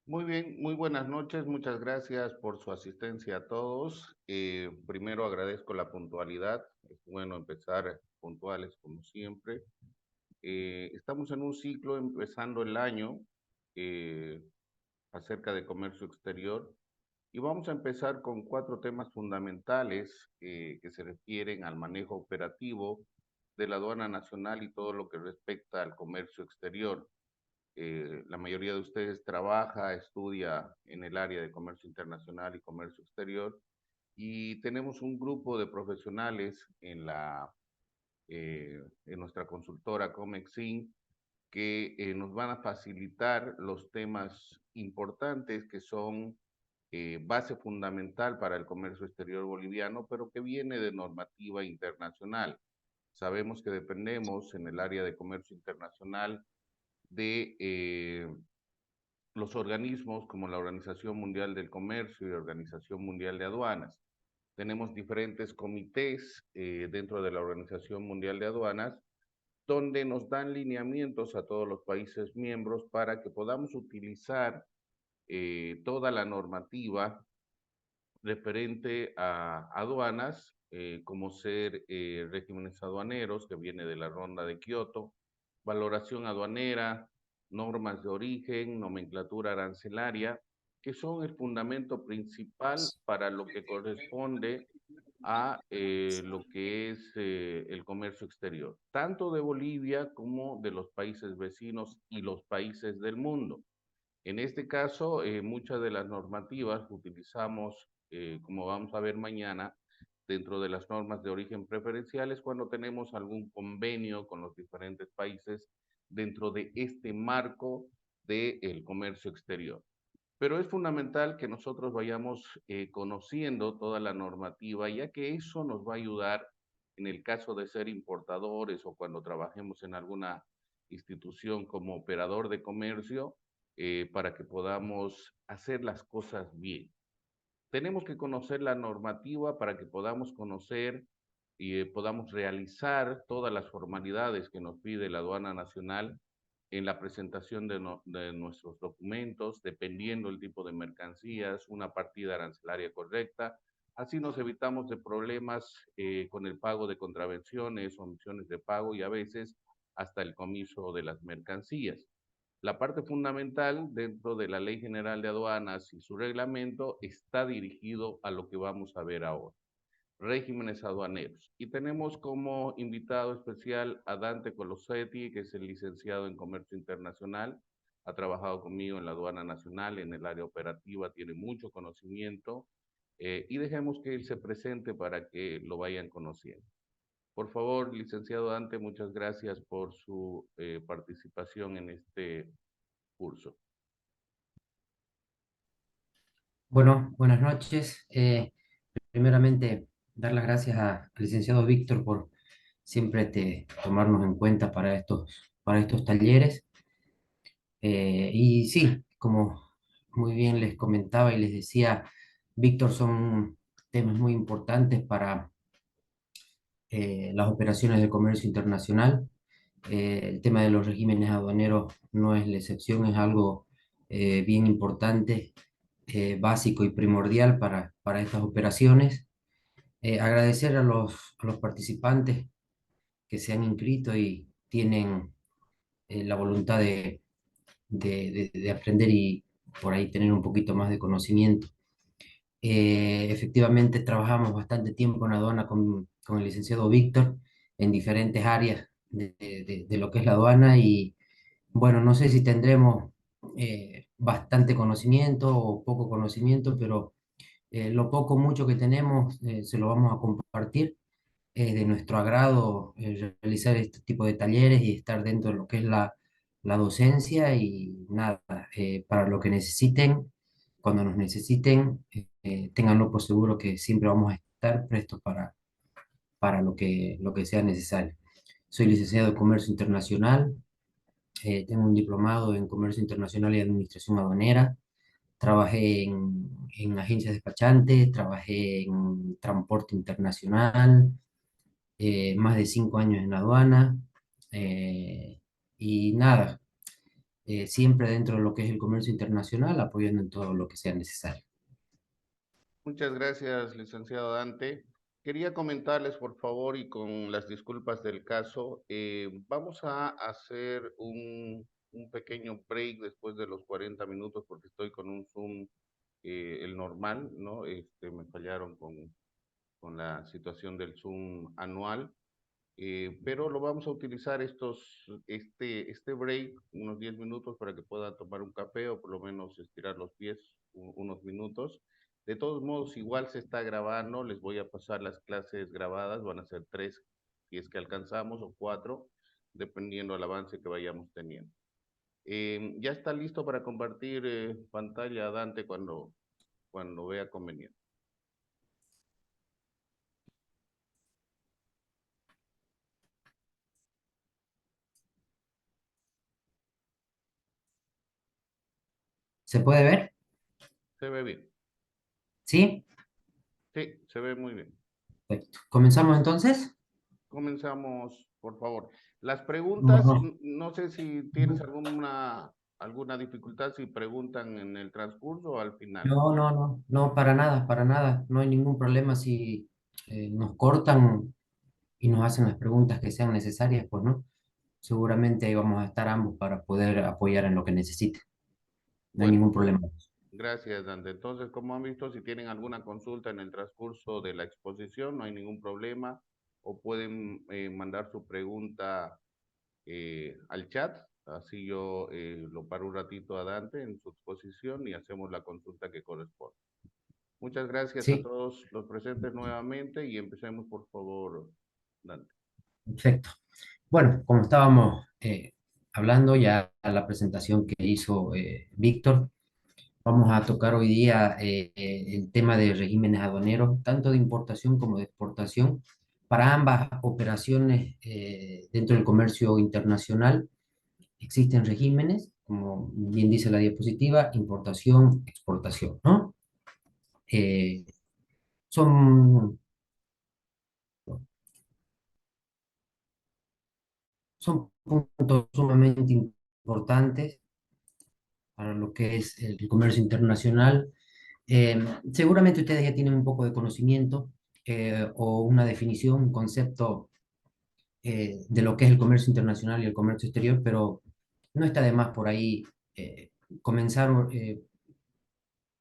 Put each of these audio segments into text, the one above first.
Muy bien, muy buenas noches. Muchas gracias por su asistencia a todos. Primero agradezco la puntualidad. Es bueno empezar puntuales como siempre. Estamos en un ciclo empezando el año eh, acerca de comercio exterior y vamos a empezar con cuatro temas fundamentales que se refieren al manejo operativo de la aduana nacional y todo lo que respecta al comercio exterior. La mayoría de ustedes trabaja, estudia en el área de comercio internacional y comercio exterior y tenemos un grupo de profesionales en nuestra consultora Comexin que nos van a facilitar los temas importantes que son base fundamental para el comercio exterior boliviano, pero que viene de normativa internacional. Sabemos que dependemos en el área de comercio internacional de los organismos como la Organización Mundial del Comercio y la Organización Mundial de Aduanas. Tenemos diferentes comités dentro de la Organización Mundial de Aduanas donde nos dan lineamientos a todos los países miembros para que podamos utilizar toda la normativa referente a aduanas, como ser regímenes aduaneros, que viene de la ronda de Kioto, valoración aduanera, normas de origen, nomenclatura arancelaria, que son el fundamento principal para lo que corresponde a lo que es el comercio exterior, tanto de Bolivia como de los países vecinos y los países del mundo. En este caso, muchas de las normativas que utilizamos, como vamos a ver mañana, dentro de las normas de origen preferenciales, cuando tenemos algún convenio con los diferentes países dentro de este marco del comercio exterior. Pero es fundamental que nosotros vayamos conociendo toda la normativa, ya que eso nos va a ayudar en el caso de ser importadores o cuando trabajemos en alguna institución como operador de comercio, para que podamos hacer las cosas bien. Tenemos que conocer la normativa para que podamos conocer y podamos realizar todas las formalidades que nos pide la aduana nacional en la presentación de nuestros documentos, dependiendo el tipo de mercancías, una partida arancelaria correcta. Así nos evitamos de problemas con el pago de contravenciones, omisiones de pago y a veces hasta el comiso de las mercancías. La parte fundamental dentro de la Ley General de Aduanas y su reglamento está dirigido a lo que vamos a ver ahora, regímenes aduaneros. Y tenemos como invitado especial a Dante Colosetti, que es el licenciado en Comercio Internacional, ha trabajado conmigo en la aduana nacional, en el área operativa, tiene mucho conocimiento, y dejemos que él se presente para que lo vayan conociendo. Por favor, licenciado Dante, muchas gracias por su participación en este curso. Bueno, buenas noches. Primeramente, dar las gracias al licenciado Víctor por siempre tomarnos en cuenta para estos talleres. Y sí, como muy bien les comentaba y les decía, Víctor, son temas muy importantes para las operaciones de comercio internacional. El tema de los regímenes aduaneros no es la excepción, es algo bien importante, básico y primordial para estas operaciones. Agradecer a los participantes que se han inscrito y tienen la voluntad de aprender y por ahí tener un poquito más de conocimiento. Efectivamente, trabajamos bastante tiempo en aduana con el licenciado Víctor en diferentes áreas de lo que es la aduana y bueno, no sé si tendremos bastante conocimiento o poco conocimiento, pero lo poco mucho que tenemos se lo vamos a compartir. Es de nuestro agrado realizar este tipo de talleres y estar dentro de lo que es la docencia y nada, para lo que necesiten, cuando nos necesiten, ténganlo por seguro que siempre vamos a estar prestos para lo que sea necesario. Soy licenciado en Comercio Internacional, tengo un diplomado en Comercio Internacional y Administración Aduanera. Trabajé en agencias despachantes, trabajé en transporte internacional, más de 5 años en aduana. Y nada, siempre dentro de lo que es el comercio internacional, apoyando en todo lo que sea necesario. Muchas gracias, licenciado Dante. Quería comentarles, por favor, y con las disculpas del caso, vamos a hacer un pequeño break después de los 40 minutos porque estoy con un Zoom, el normal, ¿no? Me fallaron con la situación del Zoom anual. Pero lo vamos a utilizar este break, unos 10 minutos para que pueda tomar un café o por lo menos estirar los pies unos minutos. De todos modos, igual se está grabando, les voy a pasar las clases grabadas, van a ser 3 si es que alcanzamos o 4, dependiendo del avance que vayamos teniendo. Ya está listo para compartir pantalla, Dante, cuando vea conveniente. ¿Se puede ver? ¿Se ve bien? ¿Sí? Sí, se ve muy bien. Perfecto. ¿Comenzamos entonces? Comenzamos, por favor. Las preguntas, Bueno, no sé si tienes alguna dificultad si preguntan en el transcurso o al final. no, para nada, no hay ningún problema si nos cortan y nos hacen las preguntas que sean necesarias, pues no, seguramente ahí vamos a estar ambos para poder apoyar en lo que necesite, no hay Bueno, ningún problema. gracias, Dante. Entonces, como han visto, si tienen alguna consulta en el transcurso de la exposición, no hay ningún problema, o pueden mandar su pregunta al chat. Así yo lo paro un ratito a Dante en su exposición y hacemos la consulta que corresponde. Muchas gracias a Sí, todos los presentes nuevamente y empecemos, por favor, Dante. perfecto. Bueno, como estábamos hablando ya a la presentación que hizo Víctor, vamos a tocar hoy día el tema de regímenes aduaneros, tanto de importación como de exportación, para ambas operaciones dentro del comercio internacional. Existen regímenes, como bien dice la diapositiva, importación, exportación, ¿no? Eh, son, son puntos sumamente importantes para lo que es el comercio internacional. Seguramente ustedes ya tienen un poco de conocimiento o una definición, un concepto de lo que es el comercio internacional y el comercio exterior, pero no está de más por ahí comenzar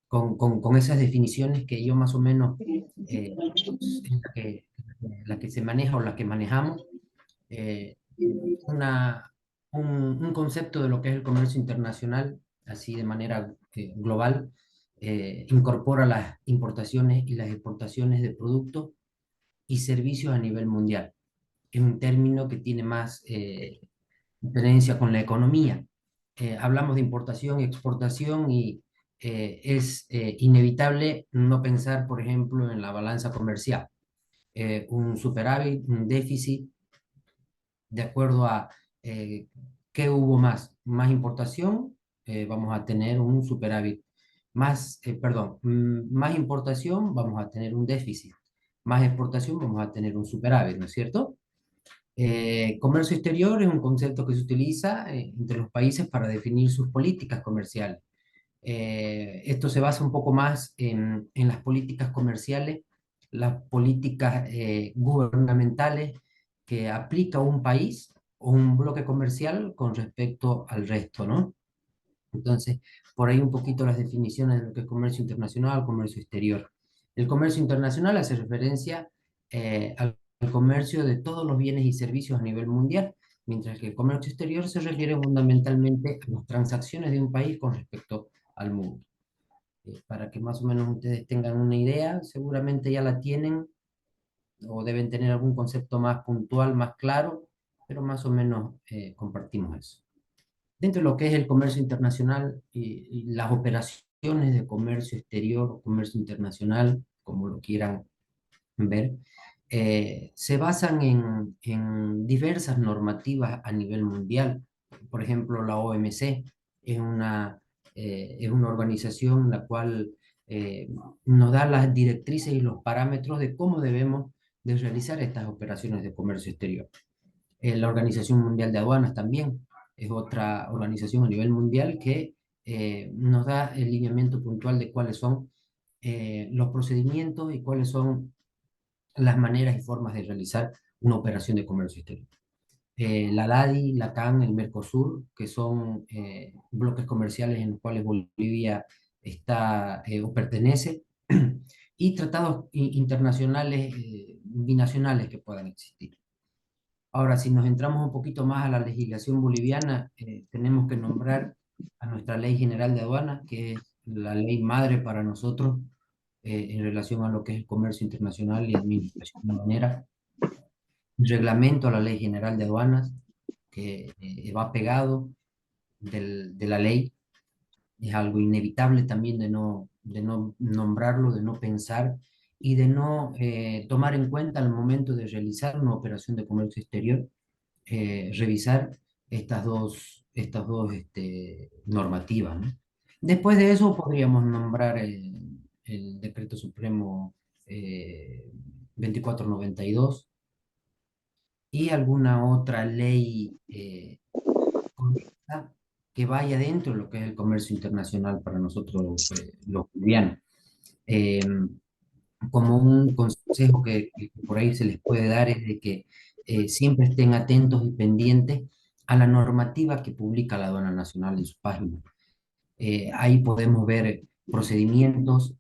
con esas definiciones que yo más o menos es la que se maneja o la que manejamos, una, un concepto de lo que es el comercio internacional, así de manera global, incorpora las importaciones y las exportaciones de productos y servicios a nivel mundial. Es un término que tiene más diferencia con la economía. Hablamos de importación y exportación y es inevitable no pensar, por ejemplo, en la balanza comercial. Un superávit, un déficit, de acuerdo a qué hubo más. Más importación, vamos a tener un superávit. Más, perdón, más importación, vamos a tener un déficit. Más exportación, vamos a tener un superávit, ¿no es cierto? Comercio exterior es un concepto que se utiliza entre los países para definir sus políticas comerciales. Esto se basa un poco más en las políticas comerciales, las políticas gubernamentales que aplica un país o un bloque comercial con respecto al resto, ¿no? Entonces, por ahí un poquito las definiciones de lo que es comercio internacional, comercio exterior. El comercio internacional hace referencia al comercio de todos los bienes y servicios a nivel mundial, mientras que el comercio exterior se refiere fundamentalmente a las transacciones de un país con respecto al mundo. Para que más o menos ustedes tengan una idea, seguramente ya la tienen o deben tener algún concepto más puntual, más claro, pero más o menos compartimos eso. Dentro de lo que es el comercio internacional y las operaciones de comercio exterior o comercio internacional, como lo quieran ver, se basan en diversas normativas a nivel mundial. Por ejemplo, la OMC es una organización la cual eh, nos da las directrices y los parámetros de cómo debemos de realizar estas operaciones de comercio exterior. La Organización Mundial de Aduanas también. es otra organización a nivel mundial que nos da el lineamiento puntual de cuáles son los procedimientos y cuáles son las maneras y formas de realizar una operación de comercio exterior. La LADI, la CAN, el Mercosur, que son bloques comerciales en los cuales Bolivia está o pertenece, y tratados internacionales binacionales que puedan existir. Ahora, si nos entramos un poquito más a la legislación boliviana, tenemos que nombrar a nuestra Ley General de Aduanas, que es la ley madre para nosotros en relación a lo que es el comercio internacional y administración aduanera. Reglamento a la Ley General de Aduanas, que va pegado de la ley. Es algo inevitable también de no nombrarlo, de no pensar y de no tomar en cuenta al momento de realizar una operación de comercio exterior, revisar estas dos normativas, ¿no? Después de eso podríamos nombrar el Decreto Supremo 2492 y alguna otra ley conecta que vaya dentro de lo que es el comercio internacional para nosotros, los bolivianos. Eh, Como un consejo que por ahí se les puede dar es de que siempre estén atentos y pendientes a la normativa que publica la Aduana Nacional en su página. Ahí podemos ver procedimientos,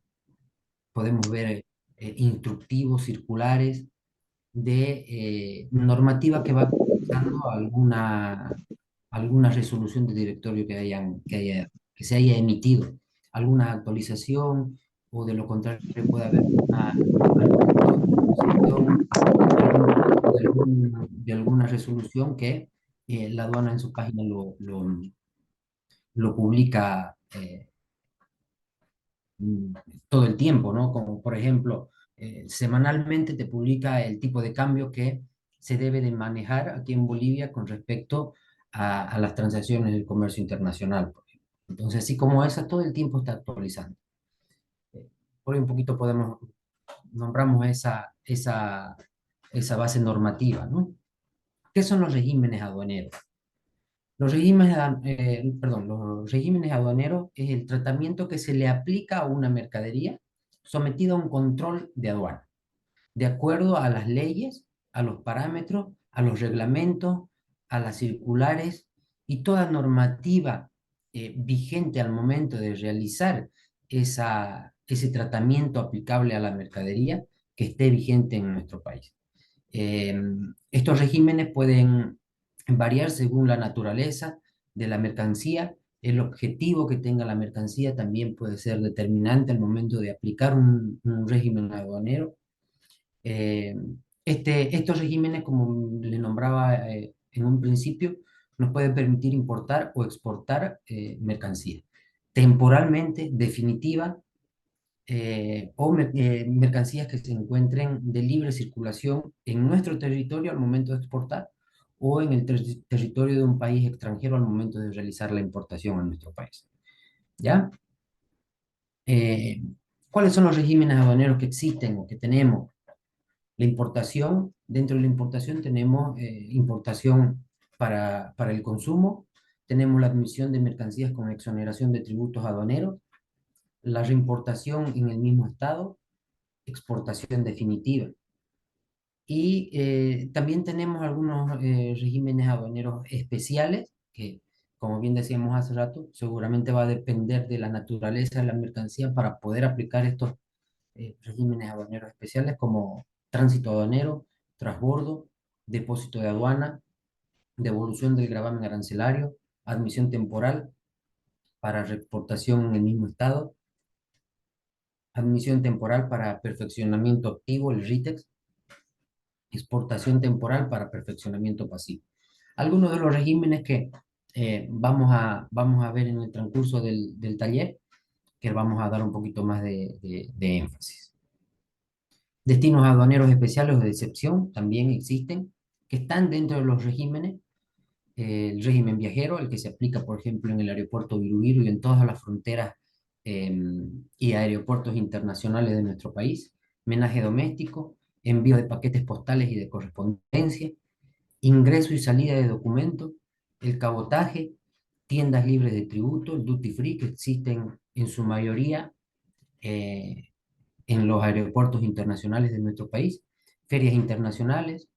podemos ver instructivos, circulares de normativa que va actualizando alguna resolución de directorio que se haya emitido, alguna actualización, o de lo contrario puede haber alguna disposición, algún tipo de alguna resolución que la aduana en su página lo publica mm, todo el tiempo, ¿no? Como por ejemplo, semanalmente te publica el tipo de cambio que se debe de manejar aquí en Bolivia con respecto a las transacciones del comercio internacional, por ejemplo. Entonces, así como esa, todo el tiempo está actualizando. Por ahí un poquito nombramos esa base normativa, ¿no? ¿Qué son los regímenes aduaneros? Los regímenes aduaneros es el tratamiento que se le aplica a una mercadería sometida a un control de aduana, de acuerdo a las leyes, a los parámetros, a los reglamentos, a las circulares y toda normativa vigente al momento de realizar ese tratamiento aplicable a la mercadería que esté vigente en nuestro país. Eh, Estos regímenes pueden variar según la naturaleza de la mercancía. El objetivo que tenga la mercancía también puede ser determinante al momento de aplicar un régimen aduanero. Eh, estos regímenes, como les nombraba en un principio, nos pueden permitir importar o exportar mercancía temporalmente, definitiva, mercancías que se encuentren de libre circulación en nuestro territorio al momento de exportar o en el territorio de un país extranjero al momento de realizar la importación a nuestro país. ¿Ya? Eh, ¿Cuáles son los regímenes aduaneros que existen o que tenemos? La importación, dentro de la importación tenemos importación para el consumo, tenemos la admisión de mercancías con exoneración de tributos aduaneros, la reimportación en el mismo estado, exportación definitiva. Y también tenemos algunos regímenes aduaneros especiales que, como bien decíamos hace rato, seguramente va a depender de la naturaleza de la mercancía para poder aplicar estos regímenes aduaneros especiales como tránsito aduanero, transbordo, depósito de aduana, devolución del gravamen arancelario, admisión temporal para reexportación en el mismo estado, admisión temporal para perfeccionamiento activo, el RITEX, exportación temporal para perfeccionamiento pasivo. Algunos de los regímenes que vamos a ver en el transcurso del taller, que vamos a dar un poquito más de énfasis. Destinos aduaneros especiales o de excepción también existen, que están dentro de los regímenes. El régimen viajero, el que se aplica, por ejemplo, en el aeropuerto Virubiru y en todas las fronteras y aeropuertos internacionales de nuestro país. Menaje doméstico, envío de paquetes postales y de correspondencia, ingreso y salida de documentos, el cabotaje, tiendas libres de tributo, el duty free, que existen en su mayoría eh, en los aeropuertos internacionales de nuestro país, ferias internacionales,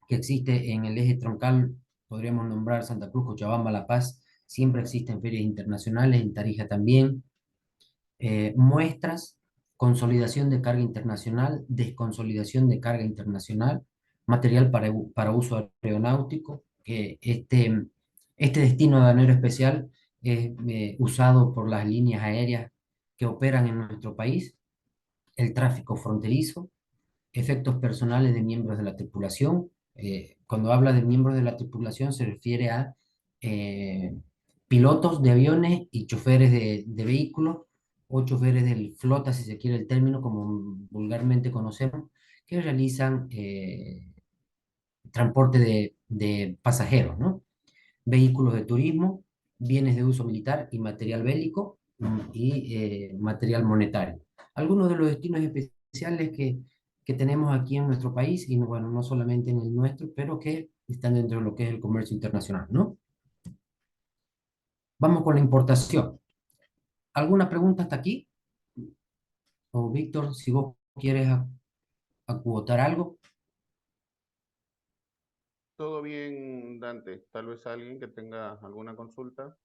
que existe en el eje troncal, podríamos nombrar Santa Cruz, Cochabamba, La Paz, siempre existen ferias internacionales, en Tarija también, muestras, consolidación de carga internacional, desconsolidación de carga internacional, material para uso aeronáutico, que este destino aduanero especial es usado por las líneas aéreas que operan en nuestro país, el tráfico fronterizo, efectos personales de miembros de la tripulación. Cuando habla de miembros de la tripulación se refiere a eh, pilotos de aviones y choferes de vehículos o choferes de flota, si se quiere el término, como vulgarmente conocemos, que realizan transporte de pasajeros, ¿no? Vehículos de turismo, bienes de uso militar y material bélico y material monetario. Algunos de los destinos especiales que tenemos aquí en nuestro país, y bueno, no solamente en el nuestro, pero que están dentro de lo que es el comercio internacional, ¿no? Vamos con la importación. ¿Alguna pregunta hasta aquí? O Víctor, si vos quieres acotar algo. Todo bien, Dante. Tal vez alguien que tenga alguna consulta.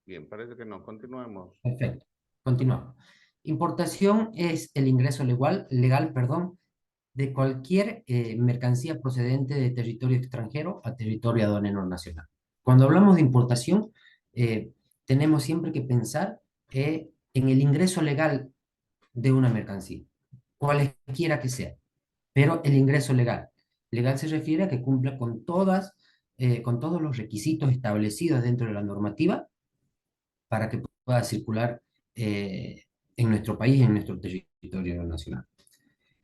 Bien, parece que no. Continuemos. Perfecto. Continuamos. Importación es el ingreso legal, perdón, de cualquier mercancía procedente de territorio extranjero a territorio aduanero nacional. Cuando hablamos de importación, tenemos siempre que pensar en el ingreso legal de una mercancía, cualesquiera que sea, pero el ingreso legal. Legal se refiere a que cumpla con todos los requisitos establecidos dentro de la normativa para que pueda circular eh, en nuestro país, en nuestro territorio nacional.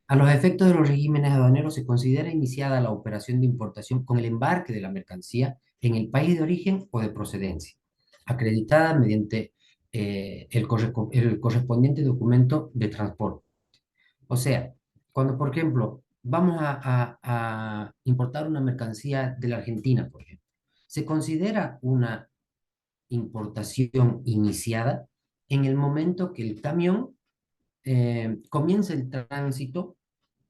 A los efectos de los regímenes aduaneros se considera iniciada la operación de importación con el embarque de la mercancía en el país de origen o de procedencia, acreditada mediante el correspondiente documento de transporte. O sea, cuando, por ejemplo, vamos a importar una mercancía de la Argentina, por ejemplo, se considera una importación iniciada en el momento que el camión comienza el tránsito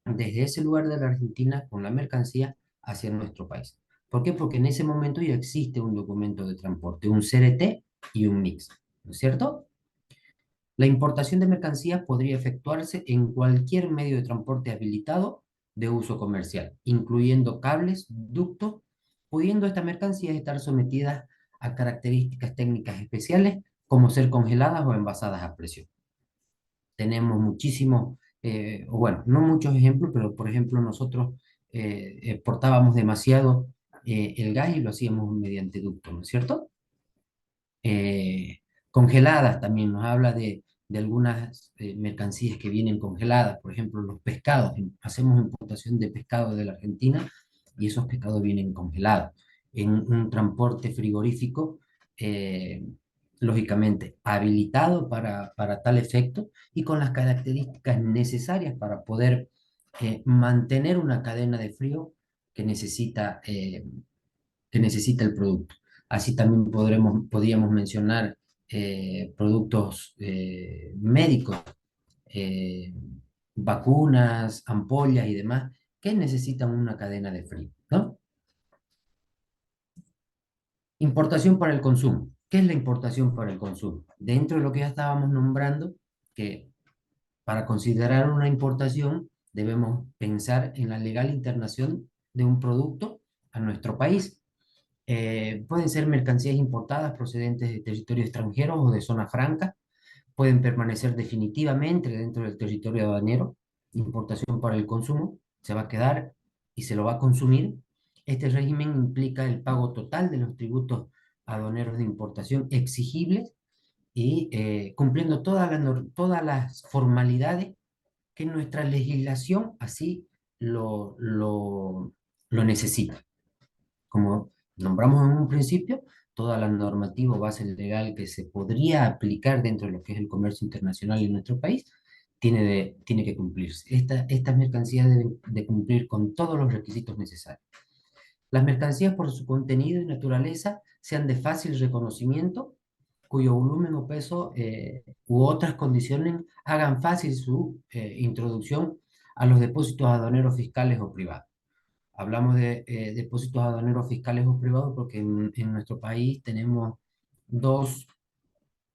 desde ese lugar de la Argentina con la mercancía hacia nuestro país. ¿Por qué? Porque en ese momento ya existe un documento de transporte, un CRT y un NIX, ¿no es cierto? La importación de mercancías podría efectuarse en cualquier medio de transporte habilitado de uso comercial, incluyendo cables, ductos, pudiendo estas mercancías estar sometidas a características técnicas especiales como ser congeladas o envasadas a presión. Tenemos muchísimos, o bueno, no muchos ejemplos, pero por ejemplo nosotros exportábamos demasiado el gas y lo hacíamos mediante ducto, ¿no es cierto? eh, Congeladas también nos habla de algunas mercancías que vienen congeladas, por ejemplo, los pescados. Hacemos importación de pescado de la Argentina y esos pescados vienen congelados en un transporte frigorífico, eh, lógicamente habilitado para tal efecto y con las características necesarias para poder mantener una cadena de frío que necesita el producto. Así también podríamos mencionar productos médicos, eh, vacunas, ampollas y demás, que necesitan una cadena de frío, ¿no? Importación para el consumo. ¿Qué es la importación para el consumo? Dentro de lo que ya estábamos nombrando, que para considerar una importación debemos pensar en la legal internación de un producto a nuestro país. Pueden ser mercancías importadas procedentes de territorios extranjeros o de zona franca, pueden permanecer definitivamente dentro del territorio aduanero, importación para el consumo, se va a quedar y se lo va a consumir. Este régimen implica el pago total de los tributos aduaneros de importación exigibles y cumpliendo todas las formalidades que nuestra legislación así lo necesita. Como nombramos en un principio, toda la normativa o base legal que se podría aplicar dentro de lo que es el comercio internacional en nuestro país tiene que cumplirse. Estas mercancías deben de cumplir con todos los requisitos necesarios. Las mercancías por su contenido y naturaleza sean de fácil reconocimiento, cuyo volumen o peso u otras condiciones hagan fácil su introducción a los depósitos aduaneros fiscales o privados. Hablamos de depósitos aduaneros fiscales o privados porque en nuestro país tenemos dos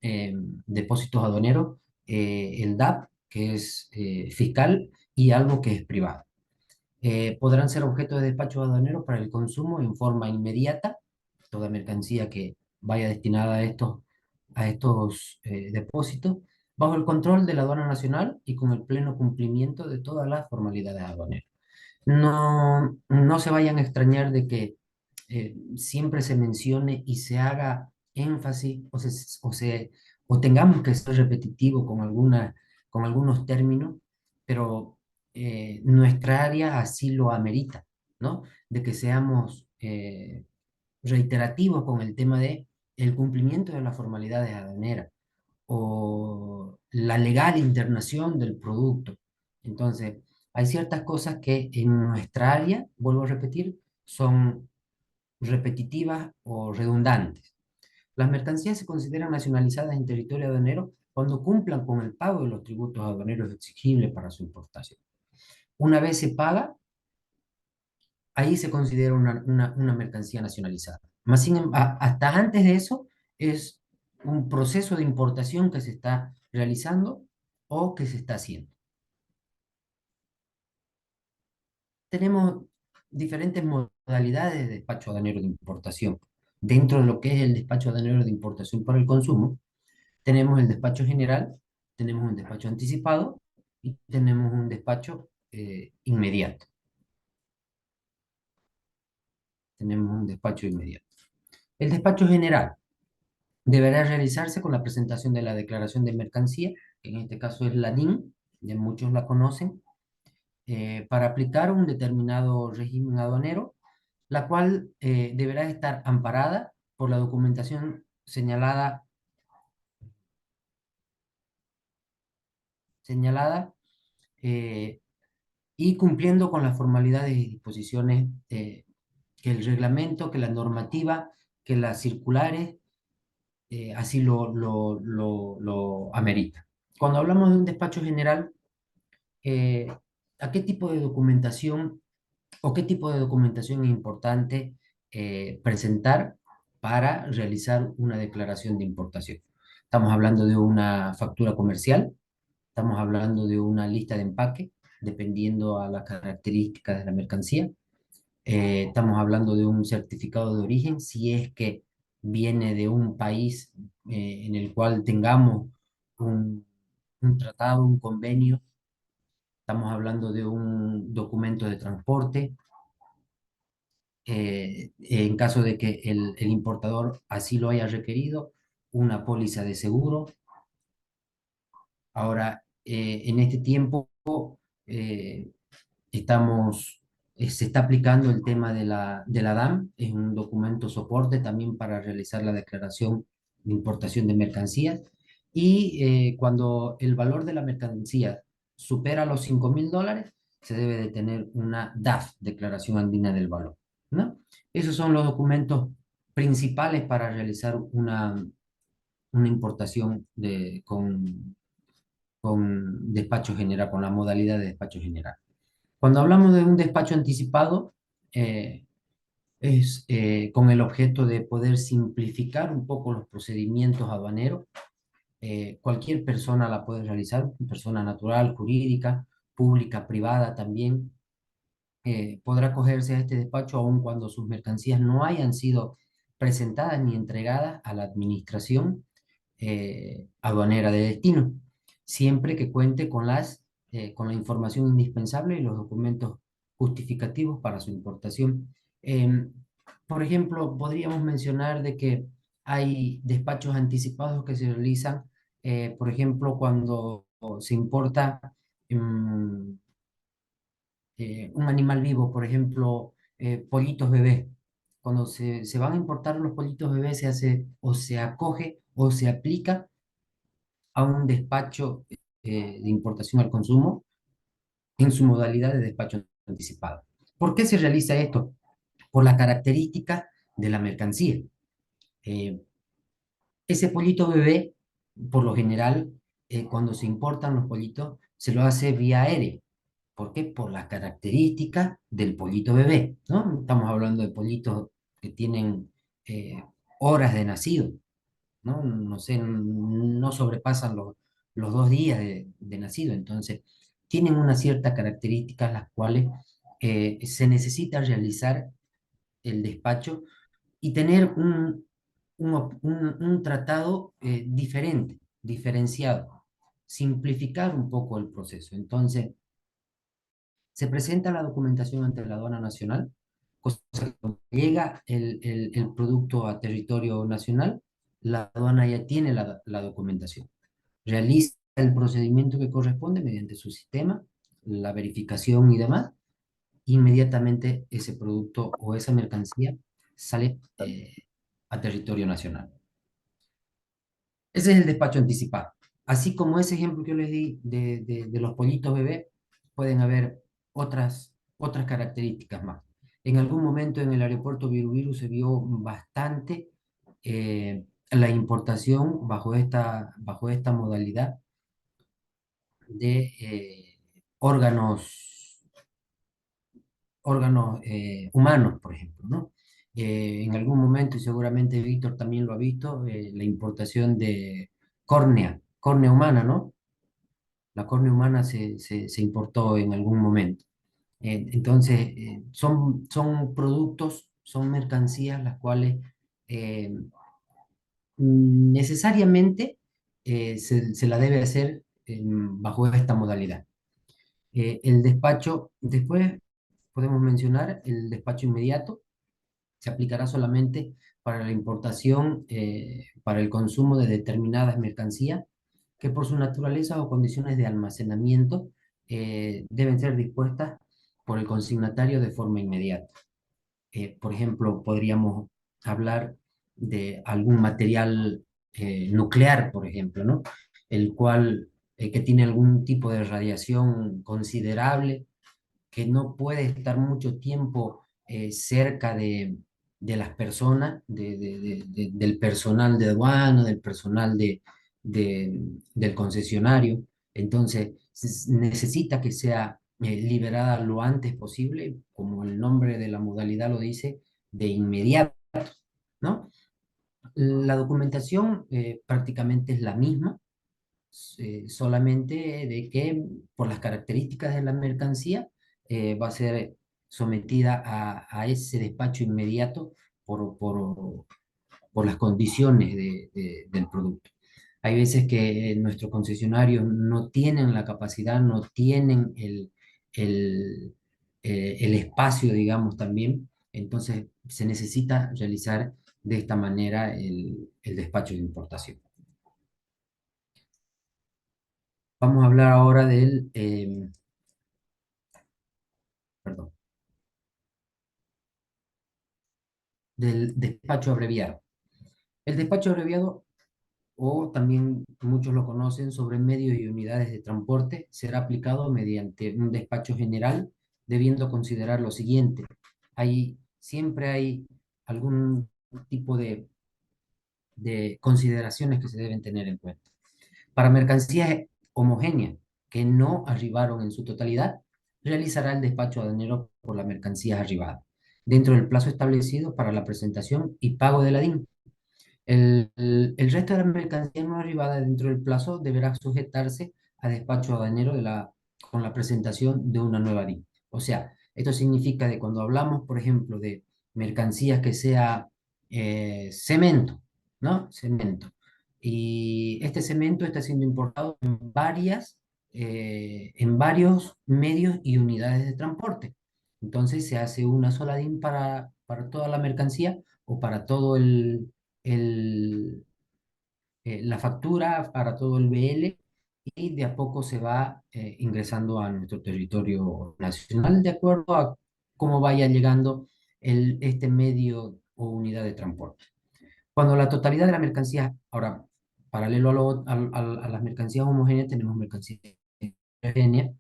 depósitos aduaneros, el DAP, que es fiscal, y algo que es privado. Podrán ser objeto de despacho aduanero para el consumo en forma inmediata, toda mercancía que vaya destinada a estos depósitos, bajo el control de la aduana nacional y con el pleno cumplimiento de todas las formalidades aduaneras. No se vayan a extrañar de que siempre se mencione y se haga énfasis o tengamos que ser repetitivo con algunos términos, pero nuestra área así lo amerita, ¿no? De que seamos reiterativos con el tema de el cumplimiento de las formalidades aduaneras o la legal internación del producto. Entonces, hay ciertas cosas que en nuestra área, vuelvo a repetir, son repetitivas o redundantes. Las mercancías se consideran nacionalizadas en territorio aduanero cuando cumplan con el pago de los tributos aduaneros exigibles para su importación. Una vez se paga, ahí se considera una mercancía nacionalizada. Hasta antes de eso es un proceso de importación que se está realizando o que se está haciendo. Tenemos diferentes modalidades de despacho aduanero de importación. Dentro de lo que es el despacho aduanero de importación para el consumo, tenemos el despacho general, tenemos un despacho anticipado y tenemos un despacho inmediato. Tenemos un despacho inmediato. El despacho general deberá realizarse con la presentación de la declaración de mercancía, que en este caso es la DIN, ya muchos la conocen, para aplicar un determinado régimen aduanero, la cual deberá estar amparada por la documentación señalada eh, y cumpliendo con las formalidades y disposiciones que el reglamento, que la normativa, que las circulares así lo amerita. Cuando hablamos de un despacho general, eh, ¿a qué tipo de documentación o qué tipo de documentación es importante presentar para realizar una declaración de importación? Estamos hablando de una factura comercial, estamos hablando de una lista de empaque, dependiendo a las características de la mercancía. Estamos hablando de un certificado de origen, si es que viene de un país en el cual tengamos un, un tratado, un convenio. Estamos hablando de un documento de transporte, en caso de que el importador así lo haya requerido, una póliza de seguro. Ahora, en este tiempo eh, se está aplicando el tema de la DAM, es un documento soporte también para realizar la declaración de importación de mercancías. Y cuando el valor de la mercancía supera los $5.000, se debe de tener una DAF, Declaración Andina del Valor, ¿no? Esos son los documentos principales para realizar una importación con despacho general, con la modalidad de despacho general. Cuando hablamos de un despacho anticipado, es con el objeto de poder simplificar un poco los procedimientos aduaneros. Cualquier persona la puede realizar, persona natural, jurídica, pública, privada también, podrá acogerse a este despacho aun cuando sus mercancías no hayan sido presentadas ni entregadas a la administración aduanera de destino, siempre que cuente con la información indispensable y los documentos justificativos para su importación. Por ejemplo, podríamos mencionar de que hay despachos anticipados que se realizan, por ejemplo, cuando se importa mm, un animal vivo, por ejemplo, pollitos bebés. Cuando se van a importar los pollitos bebés, se hace o se acoge o se aplica a un despacho de importación al consumo en su modalidad de despacho anticipado. ¿Por qué se realiza esto? Por la característica de la mercancía. Eh, Ese pollito bebé, por lo general, cuando se importan los pollitos, se lo hace vía aérea. ¿Por qué? Por las características del pollito bebé, ¿no? Estamos hablando de pollitos que tienen horas de nacido, ¿no? No sé, no sobrepasan los 2 días de nacido. Entonces, tienen una cierta características las cuales se necesita realizar el despacho y tener un tratado diferente, diferenciado, simplificar un poco el proceso. Entonces, se presenta la documentación ante la aduana nacional, cosa que cuando llega el producto a territorio nacional, la aduana ya tiene la documentación. Realiza el procedimiento que corresponde mediante su sistema, la verificación y demás. Inmediatamente ese producto o esa mercancía sale a territorio nacional. Ese es el despacho anticipado. Así como ese ejemplo que yo les di de los pollitos bebé, pueden haber otras características más. En algún momento en el aeropuerto Virubiru se vio bastante la importación bajo esta modalidad de órganos humanos, por ejemplo, ¿no? En algún momento, y seguramente Víctor también lo ha visto, la importación de córnea humana, ¿no? La córnea humana se importó en algún momento. Entonces, son productos, son mercancías las cuales eh, necesariamente se la debe hacer bajo esta modalidad. El despacho, después podemos mencionar el despacho inmediato, se aplicará solamente para la importación, para el consumo de determinadas mercancías que por su naturaleza o condiciones de almacenamiento deben ser dispuestas por el consignatario de forma inmediata. Por ejemplo, podríamos hablar de algún material nuclear, por ejemplo, ¿no? El cual que tiene algún tipo de radiación considerable que no puede estar mucho tiempo cerca de las personas, del personal de aduana, del personal del concesionario. Entonces, necesita que sea liberada lo antes posible, como el nombre de la modalidad lo dice, de inmediato, ¿no? La documentación prácticamente es la misma, solamente de que por las características de la mercancía va a ser sometida a ese despacho inmediato por las condiciones del producto. Hay veces que nuestros concesionarios no tienen la capacidad, no tienen el, el espacio, digamos, también, entonces se necesita realizar de esta manera el despacho de importación. Vamos a hablar ahora perdón, del despacho abreviado. El despacho abreviado, o también muchos lo conocen sobre medios y unidades de transporte, será aplicado mediante un despacho general, debiendo considerar lo siguiente. Siempre hay algún tipo de consideraciones que se deben tener en cuenta. Para mercancías homogéneas que no arribaron en su totalidad, realizará el despacho aduanero por las mercancías arribadas, dentro del plazo establecido para la presentación y pago de la DIN. El resto de las mercancías no arribadas dentro del plazo deberá sujetarse a despacho aduanero con la presentación de una nueva DIN. O sea, esto significa que cuando hablamos, por ejemplo, de mercancías que sea cemento, ¿no? Cemento. Y este cemento está siendo importado en varios medios y unidades de transporte. Entonces se hace una sola DIN para toda la mercancía o para todo el, la factura, para todo el BL, y de a poco se va ingresando a nuestro territorio nacional de acuerdo a cómo vaya llegando este medio o unidad de transporte. Cuando la totalidad de la mercancía, ahora, paralelo a las mercancías homogéneas, tenemos mercancías heterogéneas.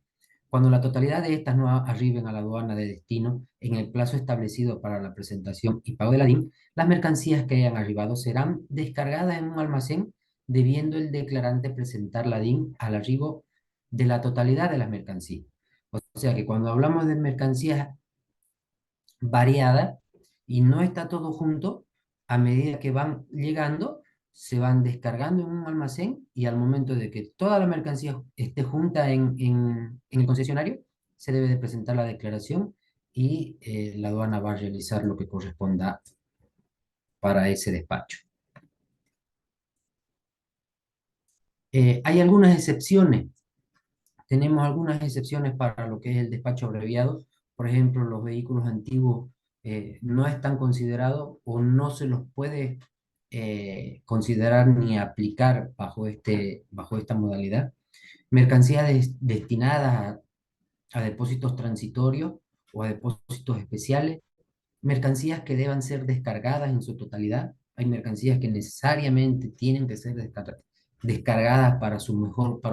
Cuando la totalidad de estas no arriben a la aduana de destino en el plazo establecido para la presentación y pago de la DIN, las mercancías que hayan arribado serán descargadas en un almacén, debiendo el declarante presentar la DIN al arribo de la totalidad de las mercancías. O sea que cuando hablamos de mercancías variadas y no está todo junto, a medida que van llegando, se van descargando en un almacén y al momento de que toda la mercancía esté junta en el concesionario, se debe de presentar la declaración y la aduana va a realizar lo que corresponda para ese despacho. Hay algunas excepciones. Tenemos algunas excepciones para lo que es el despacho abreviado. Por ejemplo, los vehículos antiguos no están considerados o no se los puede considerar ni aplicar bajo esta modalidad. Mercancías destinadas a depósitos transitorios o a depósitos especiales. Mercancías que deban ser descargadas en su totalidad. Hay mercancías que necesariamente tienen que ser descargadas para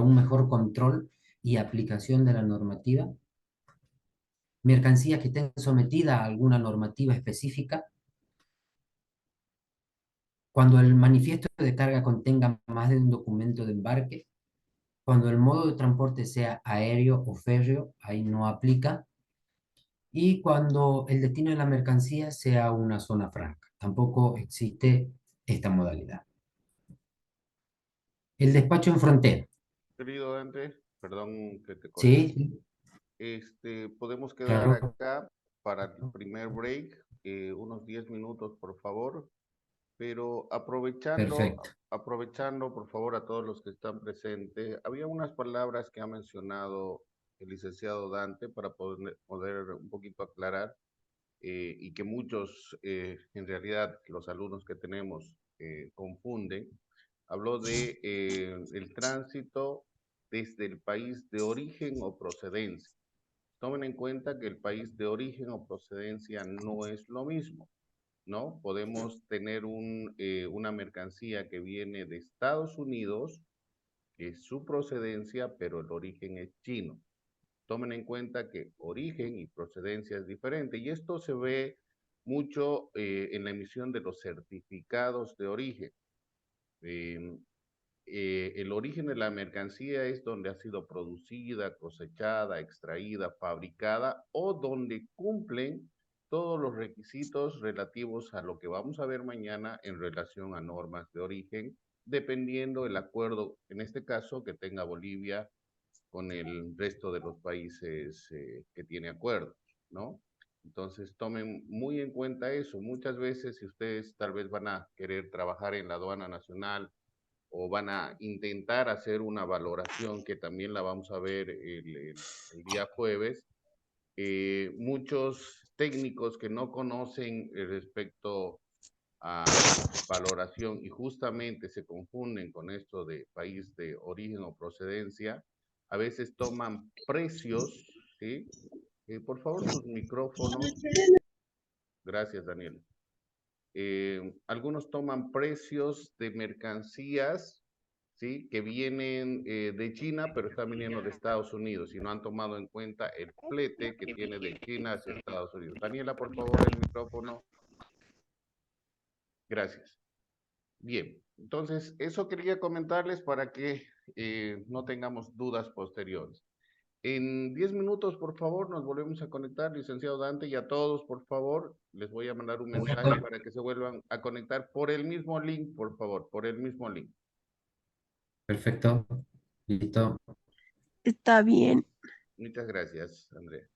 un mejor control y aplicación de la normativa. Mercancías que estén sometidas a alguna normativa específica. Cuando el manifiesto de carga contenga más de un documento de embarque. Cuando el modo de transporte sea aéreo o férreo, ahí no aplica. Y cuando el destino de la mercancía sea una zona franca, tampoco existe esta modalidad. El despacho en frontera. Querido Dante, perdón que te corté. Sí, sí, Podemos quedar claro, acá para el primer break, unos 10 minutos, por favor, pero perfecto. aprovechando, por favor, a todos los que están presentes, había unas palabras que ha mencionado el licenciado Dante para poder un poquito aclarar y que muchos, en realidad, los alumnos que tenemos confunden. Habló de el tránsito desde el país de origen o procedencia. Tomen en cuenta que el país de origen o procedencia no es lo mismo, ¿no? Podemos tener una mercancía que viene de Estados Unidos, que es su procedencia, pero el origen es chino. Tomen en cuenta que origen y procedencia es diferente y esto se ve mucho en la emisión de los certificados de origen. Eh, el origen de la mercancía es donde ha sido producida, cosechada, extraída, fabricada o donde cumplen todos los requisitos relativos a lo que vamos a ver mañana en relación a normas de origen, dependiendo del acuerdo, en este caso, que tenga Bolivia con el resto de los países que tiene acuerdos, ¿no? Entonces tomen muy en cuenta eso. Muchas veces si ustedes tal vez van a querer trabajar en la aduana nacional o van a intentar hacer una valoración que también la vamos a ver el día jueves, muchos técnicos que no conocen respecto a valoración y justamente se confunden con esto de país de origen o procedencia, a veces toman precios, ¿sí? Por favor, sus micrófonos. Gracias, Daniel. Algunos toman precios de mercancías, ¿sí? Que vienen de China, pero están viniendo de Estados Unidos y no han tomado en cuenta el flete que tiene de China hacia Estados Unidos. Daniela, por favor, el micrófono. Gracias. Bien, entonces eso quería comentarles para que no tengamos dudas posteriores. En 10 minutos, por favor, nos volvemos a conectar, licenciado Dante, y a todos, por favor, les voy a mandar un mensaje Perfecto, para que se vuelvan a conectar por el mismo link, por favor, por el mismo link. perfecto. Listo. Está bien. Muchas gracias, Andrea.